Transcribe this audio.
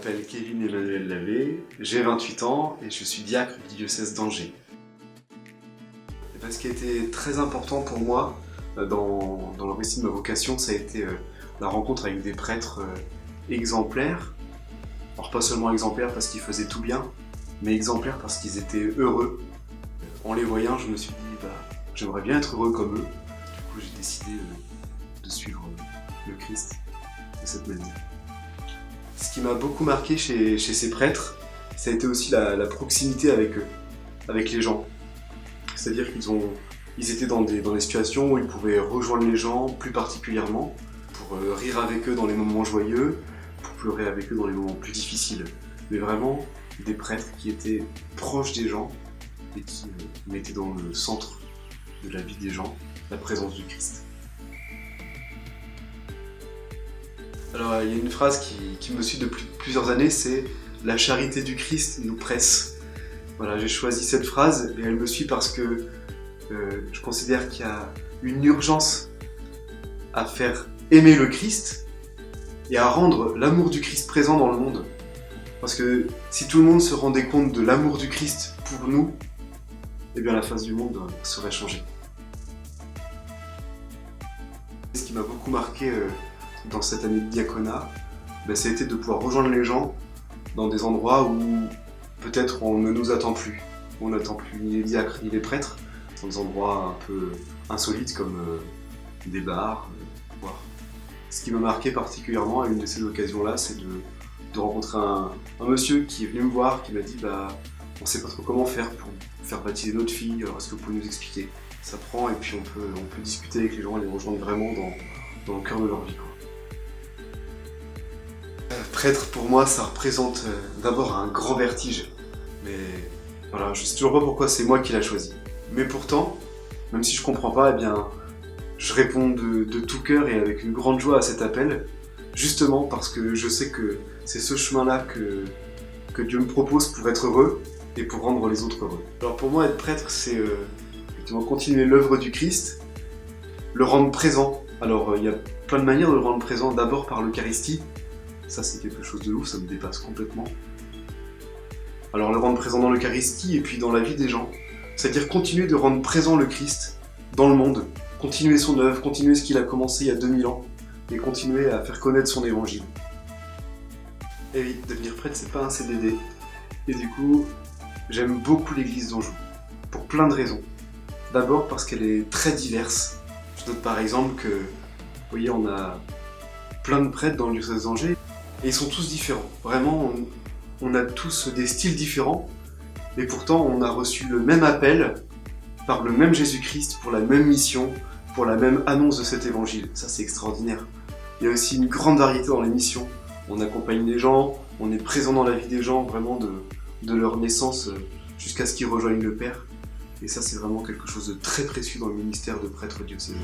m'appelle Kevin Emmanuel Lavé, j'ai 28 ans et je suis diacre du diocèse d'Angers. Ce qui a été très important pour moi dans le récit de ma vocation, ça a été la rencontre avec des prêtres exemplaires. Alors pas seulement exemplaires parce qu'ils faisaient tout bien, mais exemplaires parce qu'ils étaient heureux. En les voyant, je me suis dit, j'aimerais bien être heureux comme eux. Du coup, j'ai décidé de suivre le Christ de cette manière. Ce qui m'a beaucoup marqué chez ces prêtres, ça a été aussi la proximité avec eux, avec les gens. C'est-à-dire qu'ils étaient dans des situations où ils pouvaient rejoindre les gens plus particulièrement, pour rire avec eux dans les moments joyeux, pour pleurer avec eux dans les moments plus difficiles. Mais vraiment, des prêtres qui étaient proches des gens et qui mettaient dans le centre de la vie des gens la présence du Christ. Alors, il y a une phrase qui me suit depuis plusieurs années, c'est « La charité du Christ nous presse ». Voilà, j'ai choisi cette phrase et elle me suit parce que je considère qu'il y a une urgence à faire aimer le Christ et à rendre l'amour du Christ présent dans le monde. Parce que si tout le monde se rendait compte de l'amour du Christ pour nous, eh bien la face du monde serait changée. Ce qui m'a beaucoup marqué dans cette année de diaconat, ça a été de pouvoir rejoindre les gens dans des endroits où peut-être on ne nous attend plus. On n'attend plus ni les diacres ni les prêtres, dans des endroits un peu insolites comme des bars, voire. Ce qui m'a marqué particulièrement à une de ces occasions-là, c'est de rencontrer un monsieur qui est venu me voir, qui m'a dit on ne sait pas trop comment faire pour faire baptiser notre fille, alors est-ce que vous pouvez nous expliquer? Ça prend et puis on peut discuter avec les gens et les rejoindre vraiment dans le cœur de leur vie. Prêtre, pour moi, ça représente d'abord un grand vertige. Mais voilà, je sais toujours pas pourquoi c'est moi qui l'a choisi. Mais pourtant, même si je comprends pas, je réponds de tout cœur et avec une grande joie à cet appel, justement parce que je sais que c'est ce chemin-là que Dieu me propose pour être heureux et pour rendre les autres heureux. Alors pour moi, être prêtre, c'est effectivement continuer l'œuvre du Christ, le rendre présent. Alors il y a plein de manières de le rendre présent, d'abord par l'Eucharistie. Ça, c'est quelque chose de ouf, ça me dépasse complètement. Alors, le rendre présent dans l'Eucharistie et puis dans la vie des gens. C'est-à-dire continuer de rendre présent le Christ dans le monde, continuer son œuvre, continuer ce qu'il a commencé il y a 2000 ans et continuer à faire connaître son évangile. Et oui, devenir prêtre, c'est pas un CDD. Et du coup, j'aime beaucoup l'église d'Anjou, pour plein de raisons. D'abord parce qu'elle est très diverse. Je note par exemple que, vous voyez, on a plein de prêtres dans le diocèse d'Angers. Et ils sont tous différents. Vraiment, on a tous des styles différents. Et pourtant, on a reçu le même appel par le même Jésus-Christ pour la même mission, pour la même annonce de cet évangile. Ça, c'est extraordinaire. Il y a aussi une grande variété dans les missions. On accompagne les gens, on est présent dans la vie des gens, vraiment de leur naissance jusqu'à ce qu'ils rejoignent le Père. Et ça, c'est vraiment quelque chose de très précieux dans le ministère de prêtre diocésain.